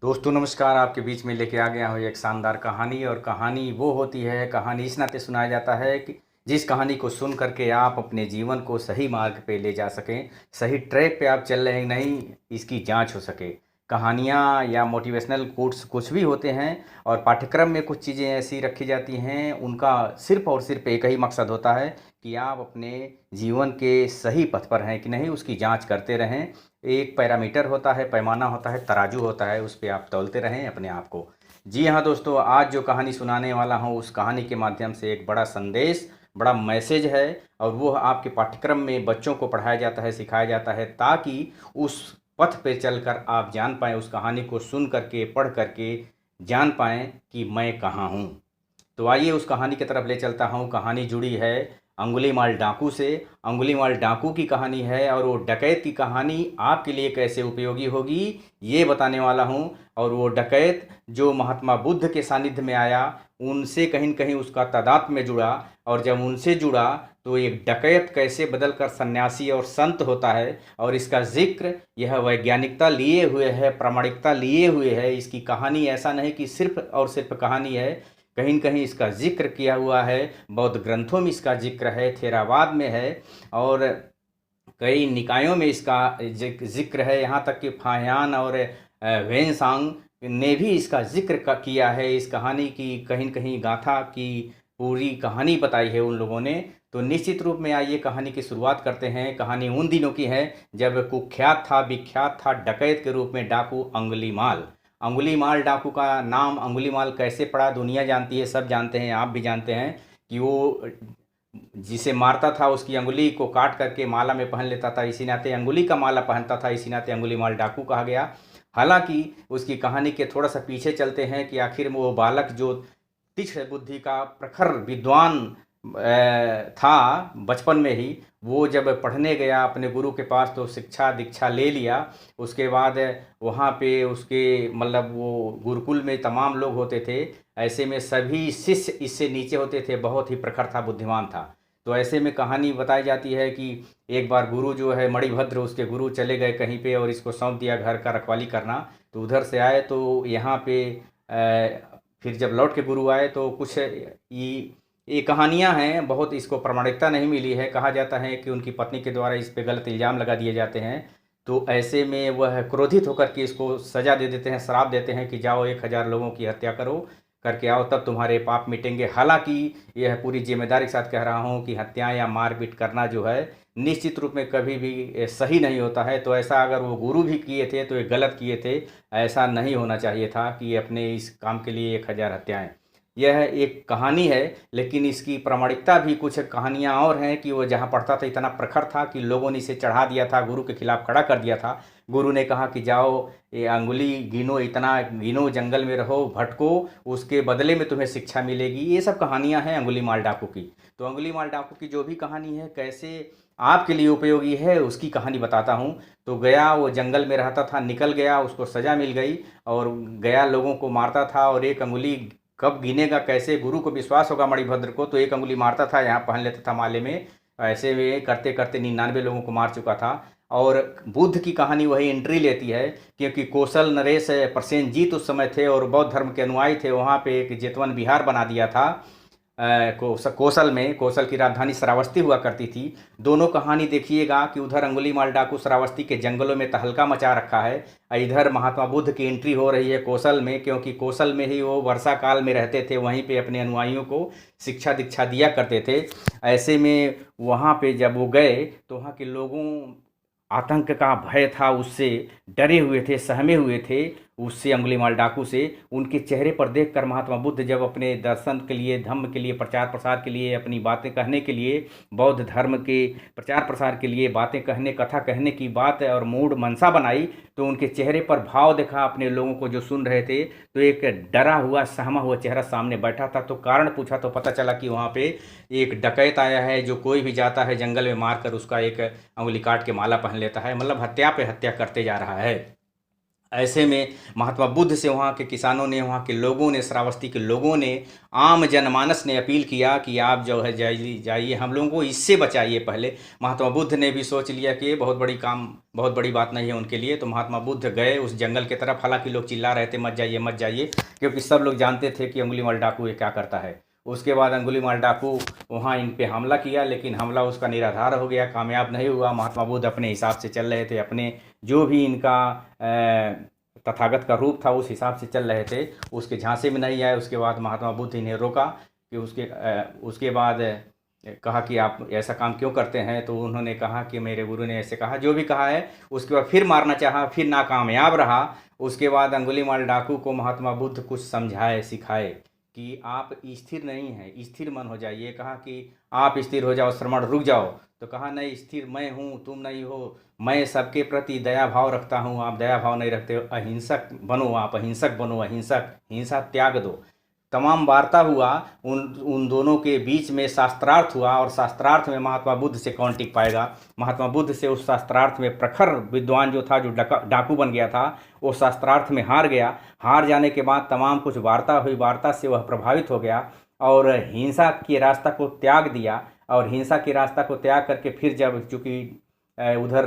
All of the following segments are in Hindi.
दोस्तों नमस्कार। आपके बीच में लेके आ गया हूँ एक शानदार कहानी। और कहानी वो होती है, कहानी इस नाते सुनाया जाता है कि जिस कहानी को सुन करके आप अपने जीवन को सही मार्ग पे ले जा सकें, सही ट्रैक पे आप चल रहे हैं नहीं, इसकी जांच हो सके। कहानियाँ या मोटिवेशनल कोट्स कुछ भी होते हैं, और पाठ्यक्रम में कुछ चीज़ें ऐसी रखी जाती हैं, उनका सिर्फ और सिर्फ एक ही मकसद होता है कि आप अपने जीवन के सही पथ पर हैं कि नहीं, उसकी जांच करते रहें। एक पैरामीटर होता है, पैमाना होता है, तराजू होता है, उस पे आप तौलते रहें अपने आप को। जी हाँ दोस्तों, आज जो कहानी सुनाने वाला हूँ उस कहानी के माध्यम से एक बड़ा संदेश, बड़ा मैसेज है। और वो आपके पाठ्यक्रम में बच्चों को पढ़ाया जाता है, सिखाया जाता है, ताकि उस पथ पे चलकर आप जान पाएँ, उस कहानी को सुन करके पढ़ करके जान पाएँ कि मैं कहाँ हूँ। तो आइए उस कहानी की तरफ ले चलता हूँ। कहानी जुड़ी है अंगुलीमाल डाकू से। अंगुलीमाल डाकू की कहानी है, और वो डकैत की कहानी आपके लिए कैसे उपयोगी होगी ये बताने वाला हूँ। और वो डकैत जो महात्मा बुद्ध के सानिध्य में आया, उनसे कहीं न कहीं उसका तादात्म्य में जुड़ा। और जब उनसे जुड़ा तो एक डकैत कैसे बदलकर सन्यासी और संत होता है, और इसका जिक्र यह वैज्ञानिकता लिए हुए है, प्रामाणिकता लिए हुए है। इसकी कहानी ऐसा नहीं कि सिर्फ और सिर्फ कहानी है, कहीं न कहीं इसका जिक्र किया हुआ है, बौद्ध ग्रंथों में इसका जिक्र है, थेरावाद में है, और कई निकायों में इसका जिक्र है। यहाँ तक कि फाहियान और वेनसांग ने भी इसका जिक्र किया है। इस कहानी की कहीं न कहीं गाथा की पूरी कहानी बताई है उन लोगों ने। तो निश्चित रूप में आइए कहानी की शुरुआत करते हैं। कहानी उन दिनों की है जब कुख्यात था, विख्यात था डकैत के रूप में डाकू अंगुलीमाल। अंगुलीमाल डाकू का नाम अंगुलीमाल कैसे पड़ा दुनिया जानती है, सब जानते हैं, आप भी जानते हैं कि वो जिसे मारता था उसकी अंगुली को काट करके माला में पहन लेता था, इसी नाते अंगुली का माला पहनता था, इसी नाते अंगुलीमाल डाकू कहा गया। हालांकि उसकी कहानी के थोड़ा सा पीछे चलते हैं कि आखिर में वो बालक जो तीक्ष्ण बुद्धि का प्रखर विद्वान था बचपन में ही, वो जब पढ़ने गया अपने गुरु के पास तो शिक्षा दीक्षा ले लिया। उसके बाद वहाँ पे उसके मतलब वो गुरुकुल में तमाम लोग होते थे, ऐसे में सभी शिष्य इससे नीचे होते थे, बहुत ही प्रखर था, बुद्धिमान था। तो ऐसे में कहानी बताई जाती है कि एक बार गुरु जो है मणिभद्र, उसके गुरु चले गए कहीं पे और इसको सौंप दिया घर का रखवाली करना। तो उधर से आए तो यहाँ पे फिर जब लौट के गुरु आए तो कुछ ये कहानियाँ हैं, बहुत इसको प्रामाणिकता नहीं मिली है। कहा जाता है कि उनकी पत्नी के द्वारा इस पे गलत इल्ज़ाम लगा दिए जाते हैं। तो ऐसे में वह क्रोधित होकर के इसको सज़ा दे देते हैं, श्राप देते हैं कि जाओ 1000 लोगों की हत्या करो, करके आओ, तब तुम्हारे पाप मिटेंगे। हालांकि यह पूरी जिम्मेदारी के साथ कह रहा हूँ कि हत्या या मारपीट करना जो है निश्चित रूप में कभी भी सही नहीं होता है। तो ऐसा अगर वो गुरु भी किए थे तो ये गलत किए थे, ऐसा नहीं होना चाहिए था कि अपने इस काम के लिए 1000 हत्याएं। यह एक कहानी है, लेकिन इसकी प्रामाणिकता भी कुछ कहानियाँ और हैं कि वो जहाँ पढ़ता था इतना प्रखर था कि लोगों ने इसे चढ़ा दिया था, गुरु के खिलाफ खड़ा कर दिया था। गुरु ने कहा कि जाओ ये अंगुली गिनो, इतना गिनो, जंगल में रहो, भटको, उसके बदले में तुम्हें शिक्षा मिलेगी। ये सब कहानियाँ हैं अंगुली माल डाकू की। तो अंगुली माल डाकू की जो भी कहानी है कैसे आपके लिए उपयोगी है उसकी कहानी बताता हूँ। तो गया, वो जंगल में रहता था, निकल गया, उसको सज़ा मिल गई, और गया लोगों को मारता था। और एक अंगुली कब गिनेगा, कैसे गुरु को विश्वास होगा मणिभद्र को, तो एक अंगुली मारता था, यहाँ पहन लेता था माले में। ऐसे में करते करते 99 लोगों को मार चुका था। और बुद्ध की कहानी वही एंट्री लेती है, क्योंकि कौशल नरेश प्रसेनजीत उस समय थे और बौद्ध धर्म के अनुयायी थे। वहाँ पे एक जेतवन विहार बना दिया था कौशल में। कौशल की राजधानी श्रावस्ती हुआ करती थी। दोनों कहानी देखिएगा कि उधर अंगुलीमाल डाकू श्रावस्ती के जंगलों में तहलका मचा रखा है, इधर महात्मा बुद्ध की एंट्री हो रही है कौशल में, क्योंकि कौशल में ही वो वर्षा काल में रहते थे, वहीं पे अपने अनुयायियों को शिक्षा दीक्षा दिया करते थे। ऐसे में वहाँ पे जब वो गए तो वहाँ के लोगों आतंक का भय था, उससे डरे हुए थे, सहमे हुए थे उससे, अंगुलीमाल डाकू से। उनके चेहरे पर देखकर महात्मा बुद्ध जब अपने दर्शन के लिए, धम्म के लिए, प्रचार प्रसार के लिए, अपनी बातें कहने के लिए, बौद्ध धर्म के प्रचार प्रसार के लिए बातें कहने, कथा कहने की बात और मूड मनसा बनाई, तो उनके चेहरे पर भाव देखा अपने लोगों को जो सुन रहे थे। तो एक डरा हुआ, सहमा हुआ चेहरा सामने बैठा था। तो कारण पूछा तो पता चला कि वहाँ पे एक डकैत आया है जो कोई भी जाता है जंगल में मार कर उसका एक अंगुली काट के माला पहन लेता है, मतलब हत्या पे हत्या करते जा रहा है। ऐसे में महात्मा बुद्ध से वहाँ के किसानों ने, वहाँ के लोगों ने, श्रावस्ती के लोगों ने, आम जनमानस ने अपील किया कि आप जो है जाइए, हम लोगों को इससे बचाइए। पहले महात्मा बुद्ध ने भी सोच लिया कि ये बहुत बड़ी बात नहीं है उनके लिए। तो महात्मा बुद्ध गए उस जंगल की तरफ। हालांकि लोग चिल्ला रहे थे मत जाइए मत जाइए, क्योंकि सब लोग जानते थे कि अंगुलीमाल डाकू ये क्या करता है। उसके बाद अंगुलीमाल डाकू वहाँ इन पे हमला किया, लेकिन हमला उसका निराधार हो गया, कामयाब नहीं हुआ। महात्मा बुद्ध अपने हिसाब से चल रहे थे, अपने जो भी इनका तथागत का रूप था उस हिसाब से चल रहे थे, उसके झांसे में नहीं आए। उसके बाद महात्मा बुद्ध इन्हें रोका कि उसके बाद कहा कि आप ऐसा काम क्यों करते हैं। तो उन्होंने कहा कि मेरे गुरु ने ऐसे कहा, जो भी कहा है। उसके बाद फिर मारना चाहा, फिर नाकामयाब रहा। उसके बाद अंगुलीमाल डाकू को महात्मा बुद्ध कुछ समझाए, सिखाए कि आप स्थिर नहीं हैं, स्थिर मन हो जाइए। कहा कि आप स्थिर हो जाओ, श्रमण रुक जाओ। तो कहा नहीं, स्थिर मैं हूँ, तुम नहीं हो। मैं सबके प्रति दया भाव रखता हूँ, आप दया भाव नहीं रखते हो। अहिंसक बनो, आप अहिंसक बनो, अहिंसक, हिंसा त्याग दो। तमाम वार्ता हुआ उन दोनों के बीच में, शास्त्रार्थ हुआ। और शास्त्रार्थ में महात्मा बुद्ध से कौन टिक पाएगा। महात्मा बुद्ध से उस शास्त्रार्थ में प्रखर विद्वान जो था, जो डाकू बन गया था, वो शास्त्रार्थ में हार गया। हार जाने के बाद तमाम कुछ वार्ता हुई, वार्ता से वह प्रभावित हो गया और हिंसा के रास्ता को त्याग दिया। और हिंसा के रास्ता को त्याग करके फिर जब चूँकि उधर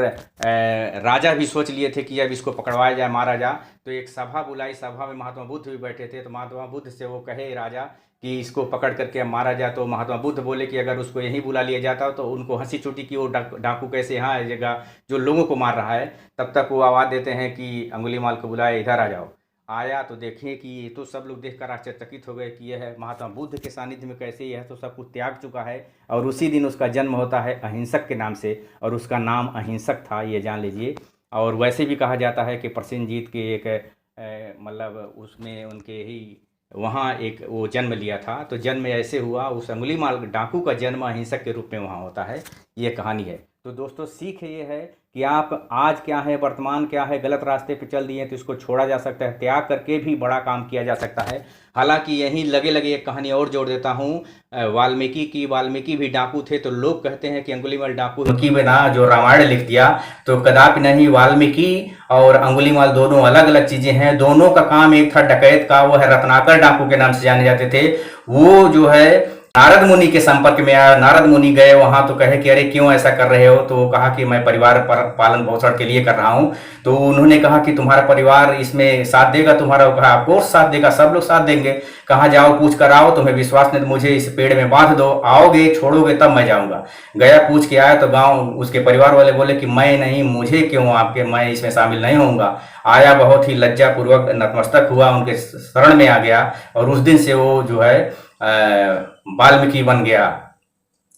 राजा भी सोच लिए थे कि अब इसको पकड़वाया जाए, मारा जाए, तो एक सभा बुलाई। सभा में महात्मा बुद्ध भी बैठे थे। तो महात्मा बुद्ध से वो कहे राजा कि इसको पकड़ करके अब मारा जाए। तो महात्मा बुद्ध बोले कि अगर उसको यहीं बुला लिया जाता तो उनको हंसी छूटी कि वो डाकू कैसे यहाँ आएगा जो लोगों को मार रहा है। तब तक वो आवाज़ देते हैं कि अंगुलीमाल को बुलाए, इधर आ जाओ। आया तो देखिए कि ये तो सब लोग देखकर आश्चर्यचकित हो गए कि यह है महात्मा बुद्ध के सानिध्य में कैसे यह तो सब कुछ त्याग चुका है। और उसी दिन उसका जन्म होता है अहिंसक के नाम से, और उसका नाम अहिंसक था, ये जान लीजिए। और वैसे भी कहा जाता है कि प्रसेनजीत के एक मतलब उसमें उनके ही वहाँ एक वो जन्म लिया था। तो जन्म ऐसे हुआ, उस अंगुलीमाल डाकू का जन्म अहिंसक के रूप में वहाँ होता है। ये कहानी है। तो दोस्तों सीख ये है कि आप आज क्या है, वर्तमान क्या है, गलत रास्ते पे चल दिए तो इसको छोड़ा जा सकता है, त्याग करके भी बड़ा काम किया जा सकता है। हालांकि यहीं लगे लगे एक कहानी और जोड़ देता हूँ वाल्मीकि की। वाल्मीकि भी डाकू थे। तो लोग कहते हैं कि अंगुलीमाल डाकू की बिना जो रामायण लिख दिया, तो कदापि नहीं। वाल्मीकि और अंगुलीमाल दोनों अलग अलग चीजें हैं। दोनों का काम एक था डकैत का, वो है रत्नाकर डाकू के नाम से जाने जाते थे। वो जो है नारद मुनि के संपर्क में आया। नारद मुनि गए वहां तो कहे कि अरे क्यों ऐसा कर रहे हो। तो वो कहा कि मैं परिवार पालन पोषण के लिए कर रहा हूं। तो उन्होंने कहा कि तुम्हारा परिवार इसमें साथ देगा तुम्हारा। कहा ऑफकोर्स साथ देगा, सब लोग साथ देंगे। कहा जाओ पूछ कर आओ, तुम्हें विश्वास नहीं तो मुझे इस पेड़ में बांध दो, आओगे छोड़ोगे तब मैं जाऊंगा। गया पूछ के आया तो गाँव उसके परिवार वाले बोले कि मैं नहीं, मुझे क्यों आपके, मैं इसमें शामिल नहीं होऊंगा। आया, बहुत ही लज्जापूर्वक नतमस्तक हुआ, उनके शरण में आ गया। और उस दिन से वो जो है वाल्मीकि बन गया।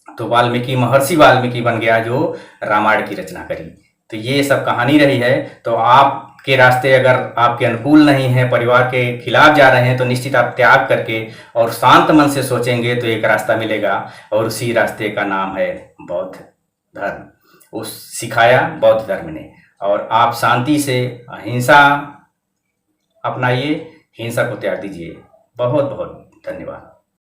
तो वाल्मीकि महर्षि वाल्मीकि बन गया जो रामायण की रचना करी। तो ये सब कहानी रही है। तो आपके रास्ते अगर आपके अनुकूल नहीं है, परिवार के खिलाफ जा रहे हैं, तो निश्चित आप त्याग करके और शांत मन से सोचेंगे तो एक रास्ता मिलेगा। और उसी रास्ते का नाम है बौद्ध धर्म। उस सिखाया बौद्ध धर्म ने। और आप शांति से अहिंसा अपनाइए, हिंसा को त्याग दीजिए। बहुत बहुत धन्यवाद।